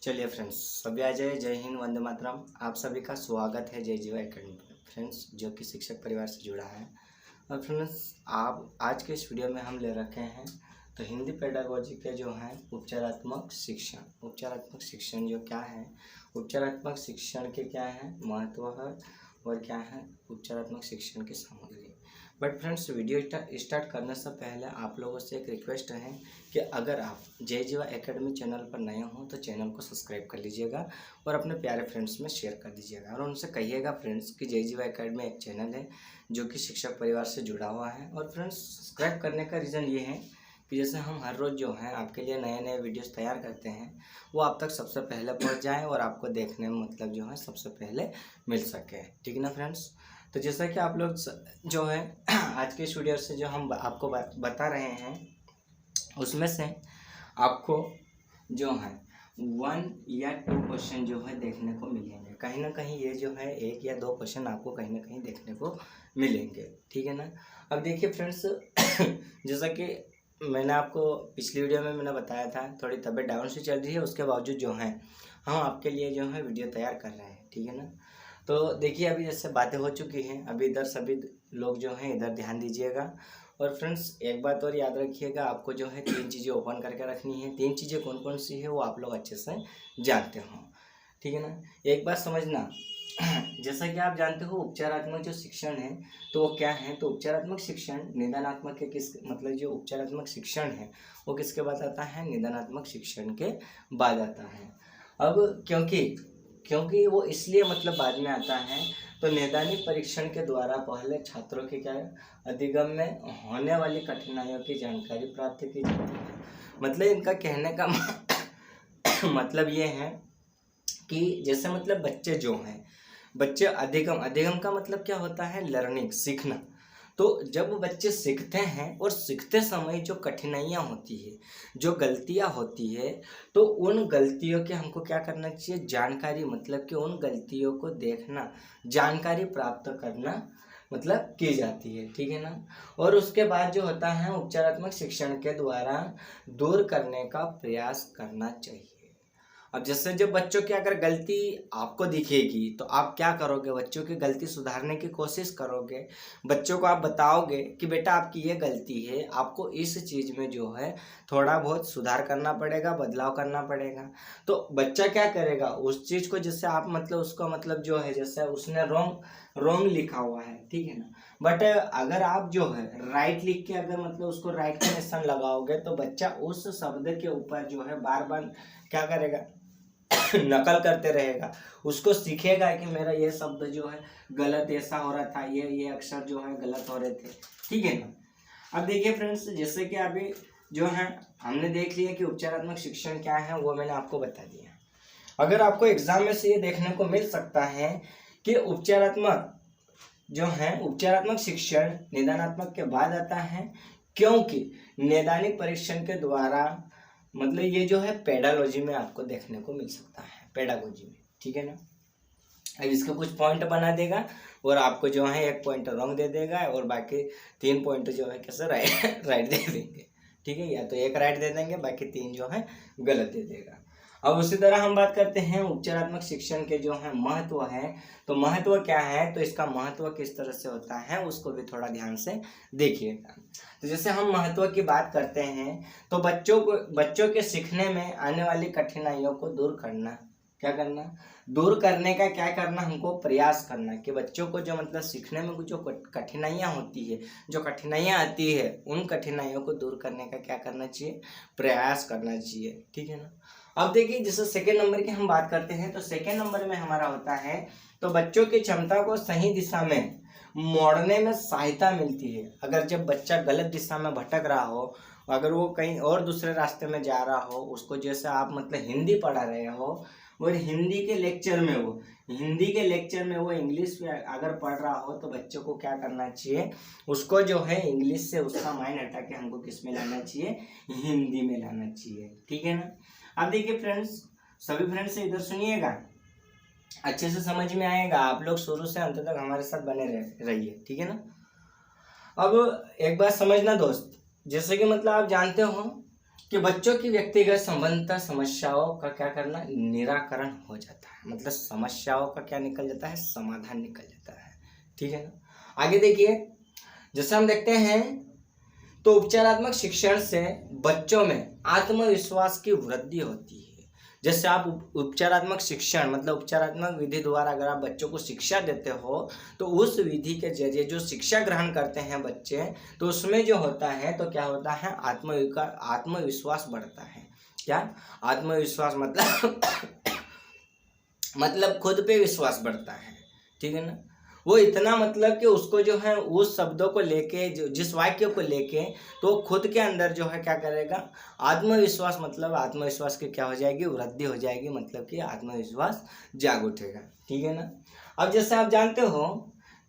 चलिए फ्रेंड्स, सभी आ जाए। जय हिंद, वंदे मातरम। आप सभी का स्वागत है जय जीवा एकेडमी में फ्रेंड्स, जो कि शिक्षक परिवार से जुड़ा है। और फ्रेंड्स, आप आज के इस वीडियो में हम ले रखे हैं तो हिंदी पेडागोजी के जो है उपचारात्मक शिक्षण जो क्या है, उपचारात्मक शिक्षण के क्या है महत्व है और क्या है उपचारात्मक शिक्षण की सामग्री। बट फ्रेंड्स, वीडियो स्टार्ट करने से पहले आप लोगों से एक रिक्वेस्ट है कि अगर आप जय जीवा एकेडमी चैनल पर नए हों तो चैनल को सब्सक्राइब कर लीजिएगा और अपने प्यारे फ्रेंड्स में शेयर कर दीजिएगा। और उनसे कहिएगा फ्रेंड्स कि जय जीवा एकेडमी एक चैनल है जो कि शिक्षक परिवार से जुड़ा हुआ है। और फ्रेंड्स, सब्सक्राइब करने का रीज़न ये है कि जैसे हम हर रोज़ जो है आपके लिए नए नए वीडियोस तैयार करते हैं वो आप तक सबसे पहले पहुंच जाए और आपको देखने में मतलब जो है सबसे पहले मिल सके। ठीक है ना फ्रेंड्स? तो जैसा कि आप लोग जो है आज के इस वीडियो से जो हम आपको बता रहे हैं उसमें से आपको जो है 1 या 2 क्वेश्चन जो है देखने को मिलेंगे। कहीं ना कहीं ये जो है 1 या 2 क्वेश्चन आपको कहीं ना कहीं देखने को मिलेंगे। ठीक है ना? अब देखिए फ्रेंड्स, जैसा कि मैंने आपको पिछली वीडियो में मैंने बताया था, थोड़ी तबीयत डाउन सी चल रही है, उसके बावजूद जो है हम आपके लिए जो है वीडियो तैयार कर रहे हैं। ठीक है ना? तो देखिए, अभी जैसे बातें हो चुकी हैं, अभी इधर सभी लोग जो हैं इधर ध्यान दीजिएगा। और फ्रेंड्स, एक बात और याद रखिएगा, आपको जो है 3 चीज़ें ओपन करके रखनी है। 3 चीज़ें कौन कौन सी है वो आप लोग अच्छे से जानते हो। ठीक है ना? एक बात समझना, जैसा कि आप जानते हो उपचारात्मक जो शिक्षण है तो वो क्या है, तो उपचारात्मक शिक्षण निदानात्मक के किस मतलब जो उपचारात्मक शिक्षण है वो किसके बाद आता है, निदानात्मक शिक्षण के बाद आता है। अब क्योंकि वो इसलिए मतलब बाद में आता है, तो नैदानिक परीक्षण के द्वारा पहले छात्रों के क्या अधिगम में होने वाली कठिनाइयों की जानकारी प्राप्त की जाती है। मतलब इनका कहने का मतलब ये है कि जैसे मतलब बच्चे अधिगम का मतलब क्या होता है, लर्निंग, सीखना। तो जब बच्चे सीखते हैं और सीखते समय जो कठिनाइयाँ होती है, जो गलतियाँ होती है, तो उन गलतियों के हमको क्या करना चाहिए, जानकारी, मतलब कि उन गलतियों को देखना, जानकारी प्राप्त करना मतलब की जाती है। ठीक है ना? और उसके बाद जो होता है उपचारात्मक शिक्षण के द्वारा दूर करने का प्रयास करना चाहिए। अब जैसे जब बच्चों की अगर गलती आपको दिखेगी तो आप क्या करोगे, बच्चों की गलती सुधारने की कोशिश करोगे। बच्चों को आप बताओगे कि बेटा आपकी ये गलती है, आपको इस चीज़ में जो है थोड़ा बहुत सुधार करना पड़ेगा, बदलाव करना पड़ेगा। तो बच्चा क्या करेगा, उस चीज़ को जैसे आप मतलब उसको मतलब जो है जैसे उसने रॉन्ग लिखा हुआ है, ठीक है ना, बट अगर आप जो है राइट लिख के अगर मतलब उसको राइट का निशान लगाओगे तो बच्चा उस शब्द के ऊपर जो है बार बार क्या करेगा, नकल करते रहेगा। उसको सीखेगा कि मेरा ये शब्द जो है गलत ऐसा हो रहा था, ये अक्षर जो है गलत हो रहे थे। ठीक है ना? अब देखिए फ्रेंड्स, जैसे कि अभी जो है हमने देख लिया कि उपचारात्मक शिक्षण क्या है, वो मैंने आपको बता दिया। अगर आपको एग्जाम में से ये देखने को मिल सकता है कि उपचारात्मक शिक्षण निदानात्मक के बाद आता है, क्योंकि नैदानिक परीक्षण के द्वारा मतलब ये जो है पेडागोजी में आपको देखने को मिल सकता है, पेडागोजी में। ठीक है ना? अब इसके कुछ पॉइंट बना देगा और आपको जो है 1 पॉइंट रॉन्ग दे देगा और बाकी 3 पॉइंट जो है कैसे राइट दे देंगे। ठीक है? या तो 1 राइट दे देंगे, बाकी 3 जो है गलत दे देगा। अब उसी तरह हम बात करते हैं उपचारात्मक शिक्षण के जो है महत्व है। तो महत्व क्या है, तो इसका महत्व किस तरह से होता है उसको भी थोड़ा ध्यान से देखिएगा। तो जैसे हम महत्व की बात करते हैं तो बच्चों के सीखने में आने वाली कठिनाइयों को दूर करना, दूर करने का क्या करना, हमको प्रयास करना कि बच्चों को जो मतलब सीखने में जो कठिनाइयाँ होती है, जो कठिनाइयाँ आती है, उन कठिनाइयों को दूर करने का क्या करना चाहिए, प्रयास करना चाहिए। ठीक है ना? अब देखिए, जैसे सेकेंड नंबर की हम बात करते हैं तो सेकेंड नंबर में हमारा होता है तो बच्चों की क्षमता को सही दिशा में मोड़ने में सहायता मिलती है। अगर जब बच्चा गलत दिशा में भटक रहा हो, अगर वो कहीं और दूसरे रास्ते में जा रहा हो, उसको जैसे आप मतलब हिंदी पढ़ा रहे हो और हिंदी के लेक्चर में वो इंग्लिश में अगर पढ़ रहा हो, तो बच्चों को क्या करना चाहिए, उसको जो है इंग्लिश से उसका माइंड हटा के हमको किस में लाना चाहिए, हिंदी में लाना चाहिए। ठीक है ना? अब देखिए फ्रेंड्स, सभी फ्रेंड्स से इधर सुनिएगा, अच्छे से समझ में आएगा। आप लोग शुरू से अंत तक हमारे साथ बने रहिए। ठीक है ना? अब एक बात समझना दोस्त, जैसे कि मतलब आप जानते हो कि बच्चों की व्यक्तिगत संबंधित समस्याओं का क्या करना, निराकरण हो जाता है। मतलब समस्याओं का क्या निकल जाता है, समाधान निकल जाता है। ठीक है ना। आगे देखिए, जैसे हम देखते हैं तो उपचारात्मक शिक्षण से बच्चों में आत्मविश्वास की वृद्धि होती है। जैसे आप उपचारात्मक शिक्षण मतलब उपचारात्मक विधि द्वारा अगर आप बच्चों को शिक्षा देते हो तो उस विधि के जरिए जो शिक्षा ग्रहण करते हैं बच्चे, तो उसमें जो होता है तो क्या होता है, आत्मविश्वास बढ़ता है। क्या आत्मविश्वास मतलब खुद पे विश्वास बढ़ता है। ठीक है ना। वो इतना मतलब कि उसको जो है उस शब्दों को लेके, जो जिस वाक्य को लेके, तो खुद के अंदर जो है क्या करेगा, आत्मविश्वास, मतलब आत्मविश्वास की क्या हो जाएगी, वृद्धि हो जाएगी। मतलब कि आत्मविश्वास जाग उठेगा। ठीक है ना। अब जैसे आप जानते हो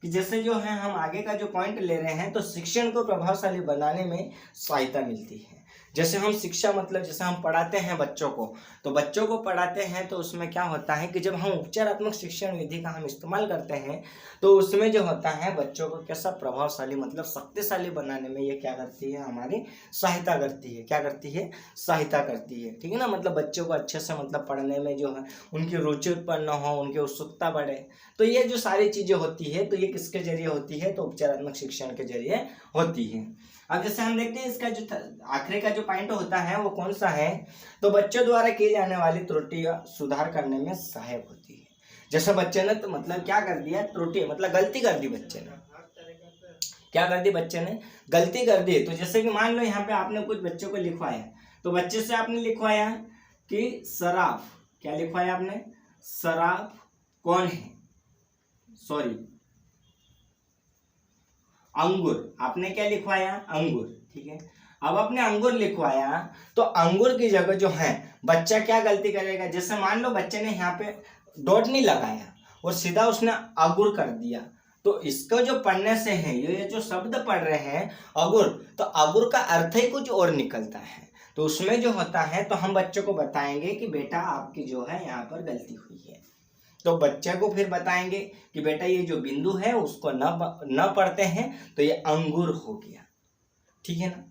कि जैसे जो है हम आगे का जो पॉइंट ले रहे हैं, तो शिक्षण को प्रभावशाली बनाने में सहायता मिलती है। जैसे हम शिक्षा मतलब जैसे हम पढ़ाते हैं बच्चों को, तो बच्चों को पढ़ाते हैं तो उसमें क्या होता है कि जब हम उपचारात्मक शिक्षण विधि का हम इस्तेमाल करते हैं तो उसमें जो होता है बच्चों को कैसा प्रभावशाली मतलब शक्तिशाली बनाने में ये क्या करती है, हमारी सहायता करती है। क्या करती है, सहायता करती है। ठीक है ना। मतलब बच्चों को अच्छे से मतलब पढ़ने में जो है उनकी रुचि उत्पन्न हो, उनकी उत्सुकता बढ़े, तो ये जो सारी चीज़ें होती है तो ये किसके जरिए होती है, तो उपचारात्मक शिक्षण के जरिए होती है। अब जैसे हम देखते हैं इसका जो आखिरी का जो पॉइंट होता है वो कौन सा है, तो बच्चों द्वारा की जाने वाली त्रुटियां सुधार करने में सहायक होती है। जैसे बच्चे ने तो मतलब क्या कर दिया, त्रुटि मतलब गलती कर दी बच्चे ने, क्या कर दी बच्चे ने, गलती कर दी। तो जैसे कि मान लो यहाँ पे आपने कुछ बच्चों को लिखवाया, तो बच्चे से आपने लिखवाया कि शराब, क्या लिखवाया आपने, शराब कौन है, सॉरी अंगूर, आपने क्या लिखवाया, अंगूर। ठीक है। अब आपने अंगूर लिखवाया तो अंगूर की जगह जो है बच्चा क्या गलती करेगा, जैसे मान लो बच्चे ने यहाँ पे डॉट नहीं लगाया और सीधा उसने अगुर कर दिया, तो इसको जो पढ़ने से है, ये जो शब्द पढ़ रहे हैं अगुर, तो अगुर का अर्थ ही कुछ और निकलता है। तो उसमें जो होता है तो हम बच्चों को बताएंगे कि बेटा आपकी जो है यहाँ पर गलती हुई है, तो बच्चे को फिर बताएंगे कि बेटा ये जो बिंदु है उसको न पढ़ते हैं तो ये अंगूर हो गया। ठीक है ना।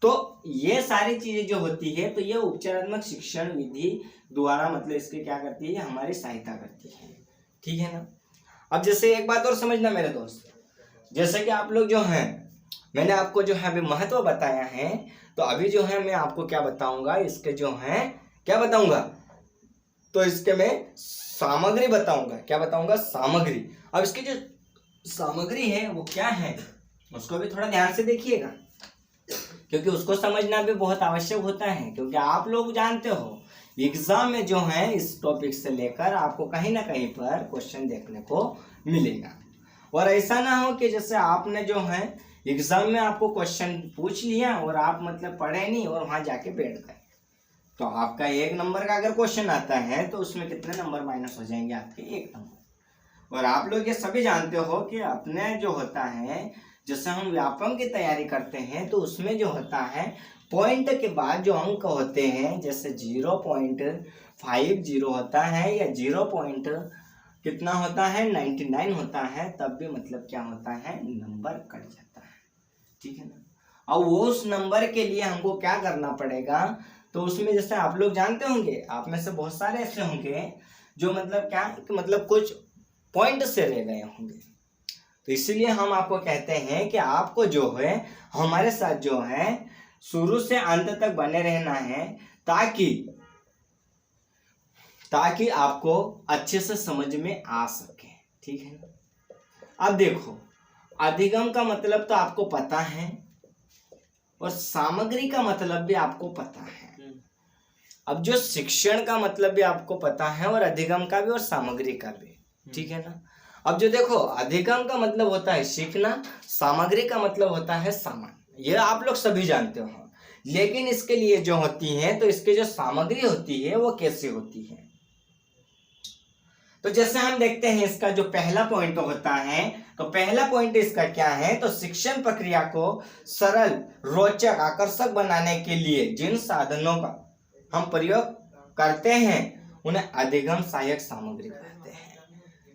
तो ये सारी चीजें जो होती है तो ये उपचारात्मक शिक्षण विधि द्वारा मतलब इसके क्या करती है, हमारी सहायता करती है। ठीक है ना। अब जैसे एक बात और समझना मेरे दोस्त, जैसे कि आप लोग जो हैं, मैंने आपको जो है अभी महत्व बताया है, तो अभी जो है मैं आपको क्या बताऊंगा, इसके जो है क्या बताऊंगा, तो इसके मैं सामग्री बताऊंगा। क्या बताऊंगा, सामग्री। अब इसकी जो सामग्री है वो क्या है उसको भी थोड़ा ध्यान से देखिएगा, क्योंकि उसको समझना भी बहुत आवश्यक होता है। क्योंकि आप लोग जानते हो एग्जाम में जो है इस टॉपिक से लेकर आपको कहीं ना कहीं पर क्वेश्चन देखने को मिलेगा, और ऐसा ना हो कि जैसे आपने जो है एग्जाम में आपको क्वेश्चन पूछ लिया और आप मतलब पढ़े नहीं और वहां जाके बैठ गए, तो आपका 1 नंबर का अगर क्वेश्चन आता है तो उसमें कितने नंबर माइनस हो जाएंगे, आपके 1 नंबर। और आप लोग ये सभी जानते हो कि अपने जो होता है, जैसे हम व्यापम की तैयारी करते हैं तो उसमें जो होता है पॉइंट के बाद जो अंक होते हैं, जैसे 0.50 होता है या 0. कितना होता है 99 होता है, तब भी मतलब क्या होता है, नंबर कट जाता है। ठीक है ना। अब उस नंबर के लिए हमको क्या करना पड़ेगा, तो उसमें जैसे आप लोग जानते होंगे, आप में से बहुत सारे ऐसे होंगे जो मतलब क्या मतलब कुछ पॉइंट से रह गए होंगे, तो इसीलिए हम आपको कहते हैं कि आपको जो है हमारे साथ जो है शुरू से अंत तक बने रहना है, ताकि आपको अच्छे से समझ में आ सके। ठीक है ना। अब देखो, अधिगम का मतलब तो आपको पता है और सामग्री का मतलब भी आपको पता है। अब जो शिक्षण का मतलब भी आपको पता है और अधिगम का भी और सामग्री का भी। ठीक है ना। अब जो देखो, अधिगम का मतलब होता है सीखना, सामग्री का मतलब होता है सामान, ये आप लोग सभी जानते हो। लेकिन इसके लिए जो होती है, तो इसके जो सामग्री होती है वो कैसे होती है, तो जैसे हम देखते हैं इसका जो पहला पॉइंट होता है, तो पहला पॉइंट इसका क्या है, तो शिक्षण प्रक्रिया को सरल, रोचक, आकर्षक बनाने के लिए जिन साधनों का हम प्रयोग करते हैं उन्हें अधिगम सहायक सामग्री कहते हैं।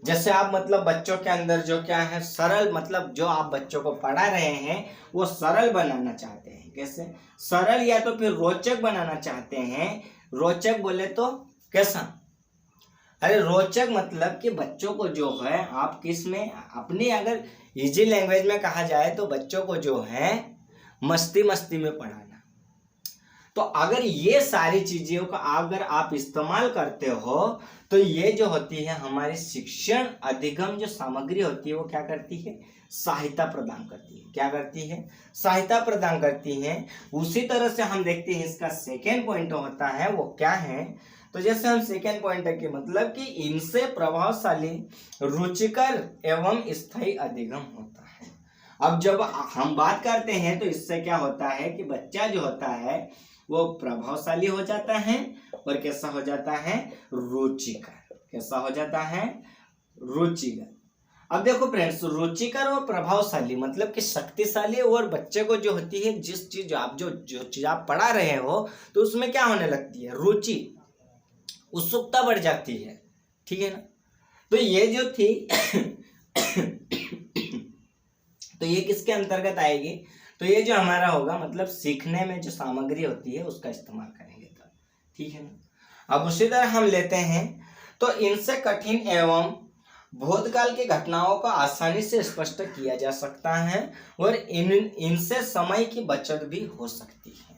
जैसे आप मतलब बच्चों के अंदर जो क्या है सरल, मतलब जो आप बच्चों को पढ़ा रहे हैं वो सरल बनाना चाहते हैं। कैसे? सरल या तो फिर रोचक बनाना चाहते हैं। रोचक बोले तो कैसा? अरे रोचक मतलब कि बच्चों को जो है आप किस में, अपनी अगर इजी लैंग्वेज में कहा जाए तो बच्चों को जो है मस्ती मस्ती में पढ़ाना। तो अगर ये सारी चीजों का अगर आप इस्तेमाल करते हो तो ये जो होती है हमारी शिक्षण अधिगम जो सामग्री होती है वो क्या करती है? सहायता प्रदान करती है। क्या करती है? सहायता प्रदान करती है। उसी तरह से हम देखते हैं इसका सेकेंड पॉइंट होता है वो क्या है? तो जैसे हम सेकेंड पॉइंट है कि मतलब कि इनसे प्रभावशाली, रुचिकर एवं स्थायी अधिगम होता है। अब जब हम बात करते हैं तो इससे क्या होता है कि बच्चा जो होता है वो प्रभावशाली हो जाता है और कैसा हो जाता है? रुचिकर। कैसा हो जाता है? रुचिकर। अब देखो फ्रेंड्स, रुचिकर और प्रभावशाली मतलब कि शक्तिशाली, और बच्चे को जो होती है जिस चीज आप जो चीज आप पढ़ा रहे हो तो उसमें क्या होने लगती है? रुचि, उत्सुकता बढ़ जाती है। ठीक है ना? तो ये जो थी तो ये किसके अंतर्गत आएगी? तो ये जो हमारा होगा मतलब सीखने में जो सामग्री होती है उसका इस्तेमाल करेंगे तो। ठीक है ना? अब उसी तरह हम लेते हैं तो इनसे कठिन एवं भूतकाल की घटनाओं को आसानी से स्पष्ट किया जा सकता है और इनसे समय की बचत भी हो सकती है।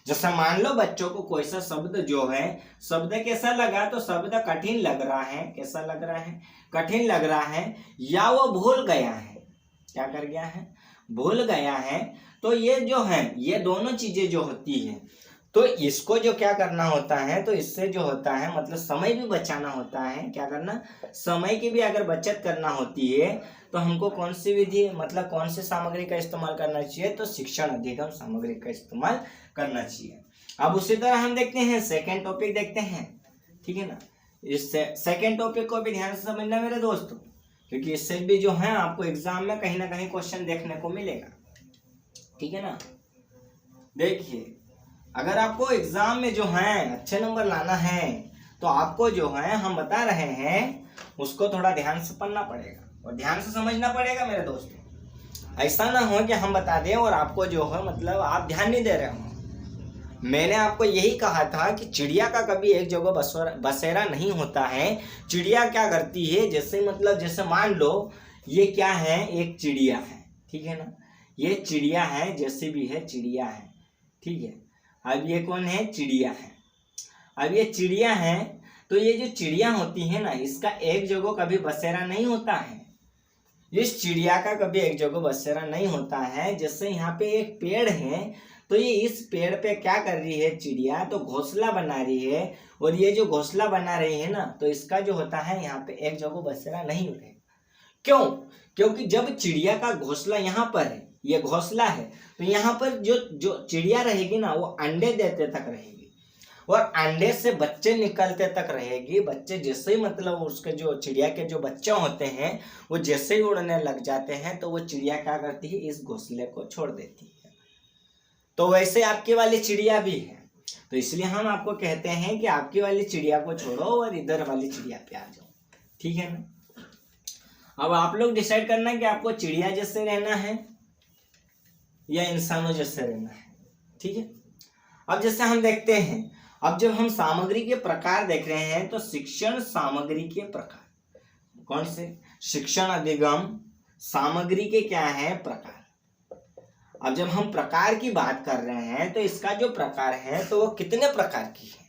जैसे मान लो बच्चों को कोई सा शब्द जो है, शब्द कैसा लगा? तो शब्द कठिन लग रहा है। कैसा लग रहा है? कठिन लग रहा है, या वो भूल गया है। क्या कर गया है? भूल गया है। तो ये जो है ये दोनों चीजें जो होती है तो इसको जो क्या करना होता है, तो इससे जो होता है मतलब समय भी बचाना होता है। क्या करना? समय की भी अगर बचत करना होती है तो हमको कौन सी विधि मतलब कौन सी सामग्री का इस्तेमाल करना चाहिए? तो शिक्षण अधिगम सामग्री का इस्तेमाल करना चाहिए। अब उसी तरह हम देखते हैं सेकेंड टॉपिक देखते हैं। ठीक है ना? इस सेकेंड टॉपिक को भी ध्यान से समझना मेरे दोस्तों, क्योंकि इससे भी जो है आपको एग्जाम में कहीं ना कहीं क्वेश्चन देखने को मिलेगा। ठीक है ना? देखिए, अगर आपको एग्जाम में जो है अच्छे नंबर लाना है तो आपको जो है हम बता रहे हैं उसको थोड़ा ध्यान से पढ़ना पड़ेगा और ध्यान से समझना पड़ेगा मेरे दोस्तों। ऐसा ना हो कि हम बता दें और आपको जो है मतलब आप ध्यान नहीं दे रहे हो। मैंने आपको यही कहा था कि चिड़िया का कभी एक जगह बसेरा नहीं होता है। चिड़िया क्या करती है? जैसे मतलब जैसे मान लो ये क्या है? एक चिड़िया है। ठीक है ना? ये चिड़िया है, जैसे भी है चिड़िया है। ठीक है? अब ये कौन है? चिड़िया है। अब ये चिड़िया है तो ये जो चिड़िया होती है ना इसका एक जगह कभी बसेरा नहीं होता है। इस चिड़िया का कभी एक जगह बसेरा नहीं होता है। जैसे यहाँ पे एक पेड़ है तो ये इस पेड़ पे क्या कर रही है? चिड़िया तो घोंसला बना रही है, और ये जो घोंसला बना रही है ना तो इसका जो होता है यहाँ पे एक जगह बसेरा नहीं रहेगा। क्यों? क्योंकि जब चिड़िया का घोंसला यहाँ पर है, ये घोंसला है, तो यहाँ पर जो चिड़िया रहेगी ना वो अंडे देते तक रहेगी और अंडे से बच्चे निकलते तक रहेगी। बच्चे जैसे ही मतलब उसके जो चिड़िया के जो बच्चे होते हैं वो जैसे ही उड़ने लग जाते हैं तो वो चिड़िया क्या करती है? इस घोंसले को छोड़ देती है। तो वैसे आपकी वाली चिड़िया भी है, तो इसलिए हम आपको कहते हैं कि आपकी वाली चिड़िया को छोड़ो और इधर वाली चिड़िया पे आ जाओ। ठीक है ना? अब आप लोग डिसाइड करना कि आपको चिड़िया जैसे रहना है या इंसानों जैसे रहना है। ठीक है? अब जैसे हम देखते हैं, अब जब हम सामग्री के प्रकार देख रहे हैं तो शिक्षण सामग्री के प्रकार कौन से? शिक्षण अधिगम सामग्री के क्या है? प्रकार। अब जब हम प्रकार की बात कर रहे हैं तो इसका जो प्रकार है तो वो कितने प्रकार की है?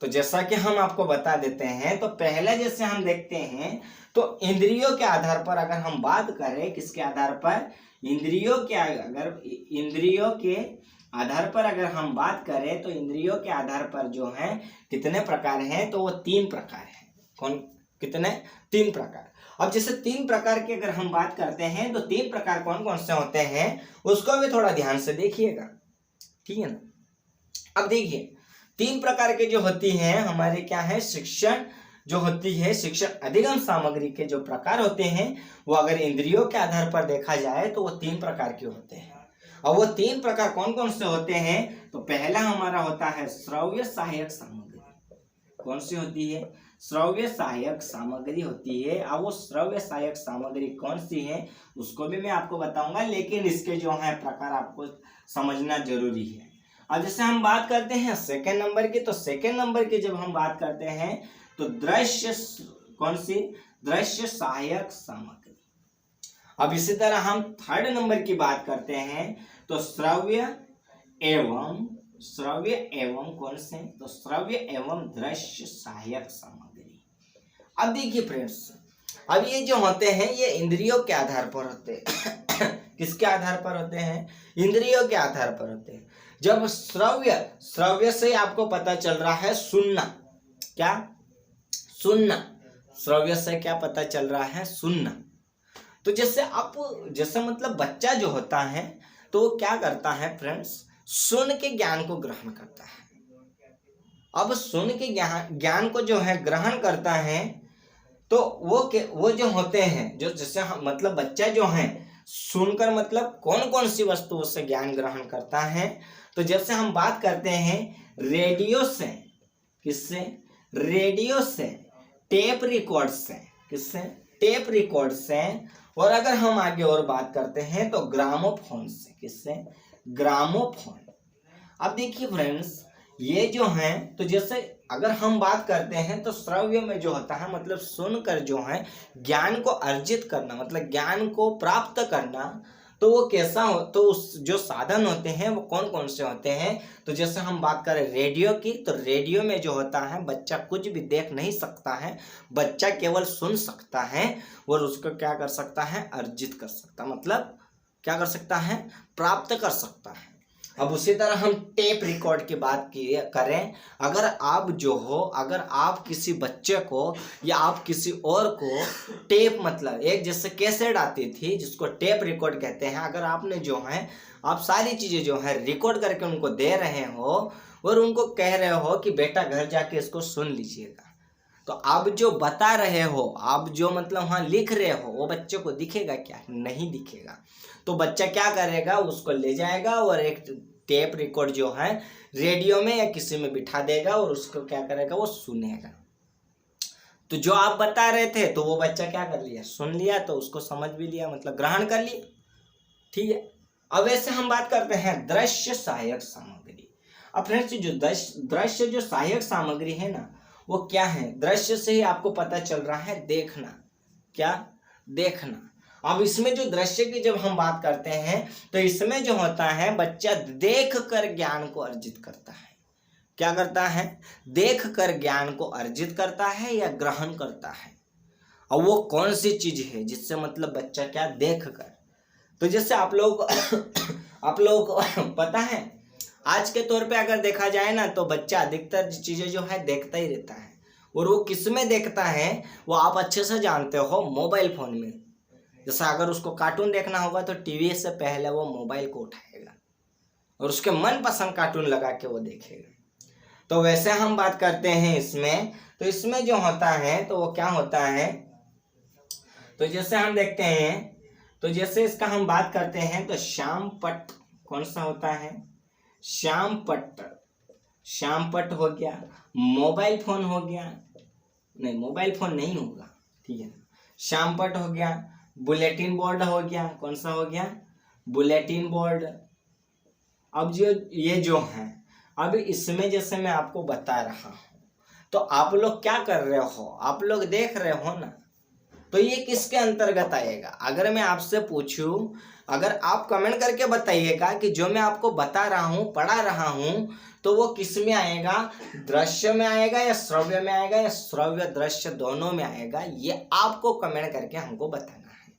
तो जैसा कि हम आपको बता देते हैं, तो पहले जैसे हम देखते हैं तो इंद्रियों के आधार पर अगर हम बात करें, किसके आधार पर? इंद्रियों के आधार पर अगर हम बात करें तो इंद्रियों के आधार पर जो है कितने प्रकार हैं? तो वो 3 प्रकार हैं। कौन? कितने? 3 प्रकार। अब जैसे 3 प्रकार की अगर हम बात करते हैं तो 3 प्रकार कौन कौन से होते हैं उसको भी थोड़ा ध्यान से देखिएगा। ठीक है ना? अब देखिए 3 प्रकार के जो होती हैं हमारे क्या है? शिक्षण जो होती है, शिक्षण अधिगम सामग्री के जो प्रकार होते हैं वो अगर इंद्रियों के आधार पर देखा जाए तो वो 3 प्रकार के होते हैं। और वो 3 प्रकार कौन कौन से होते हैं? तो पहला हमारा होता है श्रव्य सहायक सामग्री। कौन सी होती है? श्रव्य सहायक सामग्री होती है। अब वो श्रव्य सहायक सामग्री कौन सी है उसको भी मैं आपको बताऊंगा, लेकिन इसके जो है प्रकार आपको समझना जरूरी है। अब जैसे हम बात करते हैं सेकेंड नंबर की, तो सेकेंड नंबर की जब हम बात करते हैं तो दृश्य, कौन सी, दृश्य सहायक सामग्री। अब इसी तरह हम थर्ड नंबर की बात करते हैं तो श्रव्य एवं कौन से, तो श्रव्य एवं दृश्य सहायक सामग्री। अब देखिए फ्रेंड्स, अब ये जो होते हैं ये इंद्रियों के आधार पर होते हैं किसके आधार पर होते हैं, इंद्रियों के आधार पर होते हैं। जब श्रव्य से आपको पता चल रहा है सुनना, क्या सुनना, श्रव्य से क्या पता चल रहा है, सुनना। तो जैसे मतलब बच्चा जो होता है तो वो क्या करता है फ्रेंड्स, सुन के ज्ञान को ग्रहण करता है। अब सुन के ज्ञान को जो है ग्रहण करता है तो वो जो होते हैं, जो जैसे मतलब बच्चा जो है सुनकर मतलब कौन कौन सी वस्तुओं से ज्ञान ग्रहण करता है, तो जैसे हम बात करते हैं रेडियो से, किससे, रेडियो से, टेप रिकॉर्ड से, किससे, टेप रिकॉर्ड से, और अगर हम आगे और बात करते हैं तो ग्रामोफोन से, किससे, ग्रामोफोन। अब देखिए फ्रेंड्स, ये जो है तो जैसे अगर हम बात करते हैं तो श्रव्य में जो होता है मतलब सुनकर जो है ज्ञान को अर्जित करना, मतलब ज्ञान को प्राप्त करना, तो वो कैसा हो, तो उस जो साधन होते हैं वो कौन कौन से होते हैं। तो जैसे हम बात करें रेडियो की, तो रेडियो में जो होता है बच्चा कुछ भी देख नहीं सकता है, बच्चा केवल सुन सकता है और उसको क्या कर सकता है, अर्जित कर सकता, मतलब क्या कर सकता है, प्राप्त कर सकता है। अब उसी तरह हम टेप रिकॉर्ड की बात करें, अगर आप किसी बच्चे को या आप किसी और को टेप, मतलब एक जैसे कैसेट आती थी जिसको टेप रिकॉर्ड कहते हैं, अगर आपने जो है आप सारी चीज़ें जो है रिकॉर्ड करके उनको दे रहे हो और उनको कह रहे हो कि बेटा घर जाके इसको सुन लीजिएगा, तो आप जो बता रहे हो, आप जो मतलब वहाँ लिख रहे हो, वो बच्चे को दिखेगा क्या, नहीं दिखेगा। तो बच्चा क्या करेगा, उसको ले जाएगा और एक टेप रिकॉर्ड जो है रेडियो में या किसी में बिठा देगा और उसको क्या करेगा, वो सुनेगा। तो जो आप बता रहे थे तो वो बच्चा क्या कर लिया, सुन लिया, तो उसको समझ भी लिया, मतलब ग्रहण कर लिया, ठीक है। अब वैसे हम बात करते हैं दृश्य सहायक सामग्री। अब फ्रेंड्स जो दृश्य जो सहायक सामग्री है ना, वो क्या है, दृश्य से ही आपको पता चल रहा है देखना, क्या, देखना। अब इसमें जो दृश्य की जब हम बात करते हैं तो इसमें जो होता है बच्चा देख कर ज्ञान को अर्जित करता है, क्या करता है, देख कर ज्ञान को अर्जित करता है या ग्रहण करता है। और वो कौन सी चीज है जिससे मतलब बच्चा क्या, देख कर। तो जैसे आप लोग को पता है, आज के तौर पे अगर देखा जाए ना तो बच्चा अधिकतर चीजें जो है देखता ही रहता है, और वो किस में देखता है वो आप अच्छे से जानते हो, मोबाइल फोन में। जैसे अगर उसको कार्टून देखना होगा तो टीवी से पहले वो मोबाइल को उठाएगा और उसके मनपसंद कार्टून लगा के वो देखेगा। तो वैसे हम बात करते हैं इसमें, तो इसमें जो होता है तो वो क्या होता है, तो जैसे हम देखते हैं, तो जैसे इसका हम बात करते हैं तो श्याम पट्ट कौन सा होता है, श्याम पट्ट हो गया, मोबाइल फोन हो गया, नहीं मोबाइल फोन नहीं होगा, ठीक है, श्याम पट्ट हो गया, बुलेटिन बोर्ड हो गया, कौन सा हो गया, बुलेटिन बोर्ड। अब ये जो है, अब इसमें जैसे मैं आपको बता रहा हूँ तो आप लोग क्या कर रहे हो, आप लोग देख रहे हो ना, तो ये किसके अंतर्गत आएगा। अगर मैं आपसे पूछूं, अगर आप कमेंट करके बताइएगा कि जो मैं आपको बता रहा हूँ, पढ़ा रहा हूँ, तो वो किस में आएगा, दृश्य में आएगा या श्रव्य में आएगा या श्रव्य दृश्य दोनों में आएगा, ये आपको कमेंट करके हमको बताना है,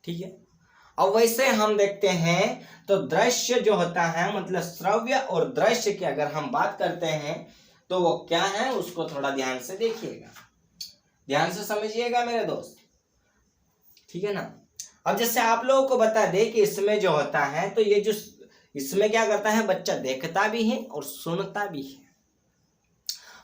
ठीक है। अब वैसे हम देखते हैं तो दृश्य जो होता है मतलब श्रव्य और दृश्य की अगर हम बात करते हैं तो वो क्या है, उसको थोड़ा ध्यान से देखिएगा, ध्यान से समझिएगा मेरे दोस्त, ठीक है ना। अब जैसे आप लोगों को बता दे कि इसमें जो होता है तो ये जो इसमें क्या करता है, बच्चा देखता भी है और सुनता भी है।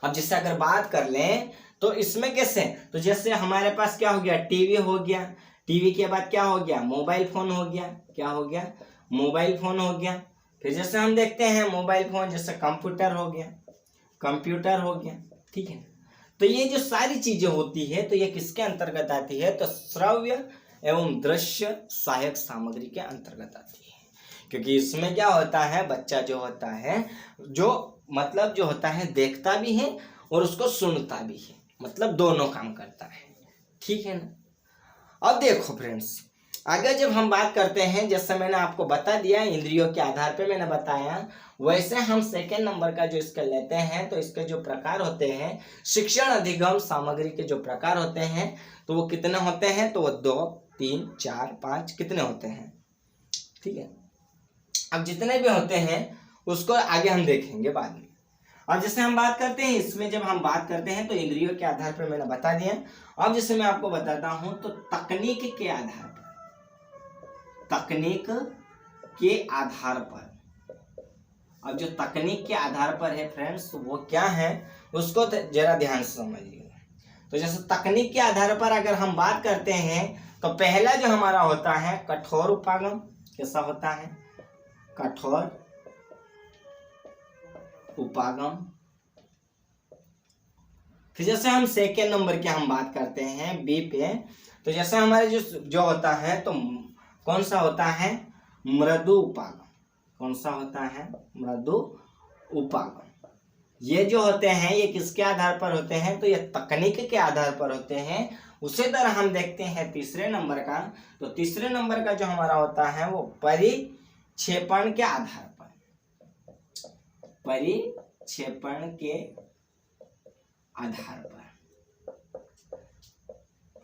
अब जैसे अगर बात कर लें तो इसमें कैसे, तो जैसे हमारे पास क्या हो गया, टीवी हो गया, टीवी के बाद क्या हो गया, मोबाइल फोन हो गया, क्या हो गया, मोबाइल फोन हो गया। फिर जैसे हम देखते हैं मोबाइल फोन, जैसे कंप्यूटर हो गया, ठीक है। तो ये जो सारी चीजें होती है तो ये किसके अंतर्गत आती है, तो श्रव्य एवं दृश्य सहायक सामग्री के अंतर्गत आती है। क्योंकि इसमें क्या होता है, बच्चा जो होता है जो मतलब जो होता है देखता भी है और उसको सुनता भी है, मतलब दोनों काम करता है, ठीक है ना। अब देखो फ्रेंड्स, अगर जब हम बात करते हैं, जैसे मैंने आपको बता दिया इंद्रियों के आधार पे मैंने बताया, वैसे हम सेकेंड नंबर का जो इसका लेते हैं तो इसके जो प्रकार होते हैं, शिक्षण अधिगम सामग्री के जो प्रकार होते हैं तो वो कितने होते हैं, तो वो 2, 3, 4, 5 कितने होते हैं, ठीक है। अब जितने भी होते हैं उसको आगे हम देखेंगे बाद में। अब जैसे हम बात करते हैं, इसमें जब हम बात करते हैं तो इंद्रियों के आधार पर मैंने बता दिया। अब जैसे मैं आपको बताता हूं तो तकनीक के आधार पर, तकनीक के आधार पर, अब जो तकनीक के आधार पर है फ्रेंड्स वो क्या है उसको जरा ध्यान से समझिएगा। तो जैसे तकनीक के आधार पर अगर हम बात करते हैं तो पहला जो हमारा होता है कठोर उपागम। कैसा होता है, कठोर उपागम। फिर जैसे हम सेकेंड नंबर की हम बात करते हैं बी पे, तो जैसे हमारे जो होता है तो कौन सा होता है, मृदु उपागम। कौन सा होता है, मृदु उपागम। ये जो होते हैं ये किसके आधार पर होते हैं, तो ये तकनीक के आधार पर होते हैं। उसी तरह हम देखते हैं तीसरे नंबर का, तो तीसरे नंबर का जो हमारा होता है वो परिक्षेपण के आधार पर, परिक्षेपण के आधार पर।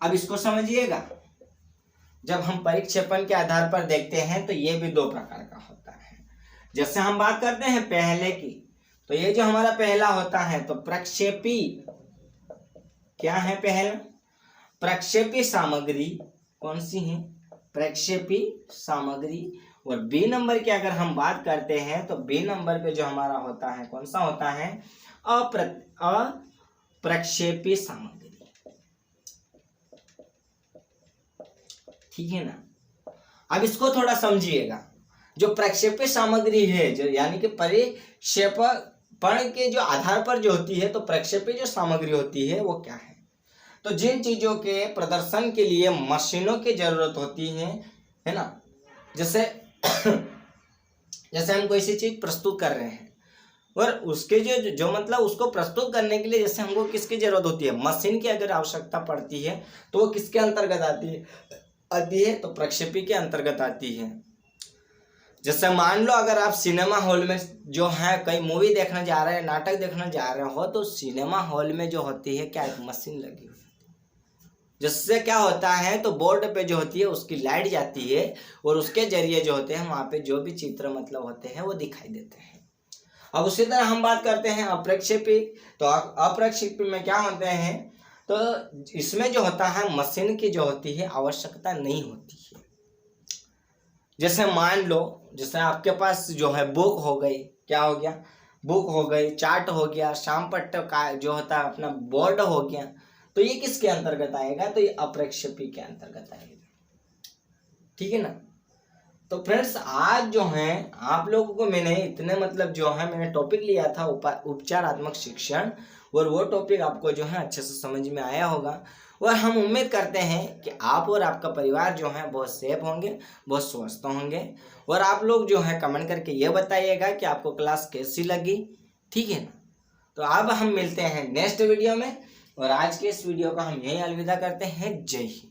अब इसको समझिएगा, जब हम परिक्षेपण के आधार पर देखते हैं तो ये भी 2 प्रकार का होता है। जैसे हम बात करते हैं पहले की, तो ये जो हमारा पहला होता है तो प्रक्षेपी, क्या है पहला, प्रक्षेपी सामग्री। कौन सी है, प्रक्षेपी सामग्री। और बी नंबर की अगर हम बात करते हैं तो बी नंबर पे जो हमारा होता है कौन सा होता है, अप्रक्षेपी सामग्री, ठीक है ना। अब इसको थोड़ा समझिएगा, जो प्रक्षेपी सामग्री है जो यानी कि परिक्षेपण के जो आधार पर जो होती है, तो प्रक्षेपी जो सामग्री होती है वो क्या है, तो जिन चीजों के प्रदर्शन के लिए मशीनों की जरूरत होती है ना। जैसे जैसे हम कोई सी चीज प्रस्तुत कर रहे हैं और उसके जो मतलब उसको प्रस्तुत करने के लिए जैसे हमको किसकी जरूरत होती है, मशीन की अगर आवश्यकता पड़ती है तो वो किसके अंतर्गत आती है, तो प्रक्षेपी के अंतर्गत आती है। जैसे मान लो अगर आप सिनेमा हॉल में जो है कई मूवी देखने जा रहे हैं, नाटक देखने जा रहे हो, तो सिनेमा हॉल में जो होती है क्या, एक मशीन लगी हुई, जिससे क्या होता है तो बोर्ड पे जो होती है उसकी लाइट जाती है और उसके जरिए जो होते हैं वहाँ पे जो भी चित्र मतलब होते हैं वो दिखाई देते हैं। अब उसी तरह हम बात करते हैं अप्रक्षेपी, तो अप्रक्षेपी में क्या होते हैं, तो इसमें जो होता है मशीन की जो होती है आवश्यकता नहीं होती है। जैसे मान लो जैसे आपके पास जो है बुक हो गई, क्या हो गया, बुक हो गई, चार्ट हो गया, शाम पट्ट का जो होता है अपना बोर्ड हो गया, तो ये किसके अंतर्गत आएगा, तो ये अप्रक्षेपी के अंतर्गत आएगा, ठीक है ना। तो फ्रेंड्स आज जो है आप लोगों को मैंने इतने मतलब जो है मैंने टॉपिक लिया था उपचारात्मक शिक्षण, और वो टॉपिक आपको जो है अच्छे से समझ में आया होगा। और हम उम्मीद करते हैं कि आप और आपका परिवार जो है बहुत सेफ होंगे, बहुत स्वस्थ होंगे। और आप लोग जो है कमेंट करके ये बताइएगा कि आपको क्लास कैसी लगी, ठीक है ना। तो अब हम मिलते हैं नेक्स्ट वीडियो में, और आज के इस वीडियो को हम यहीं अलविदा करते हैं। जय हिंद।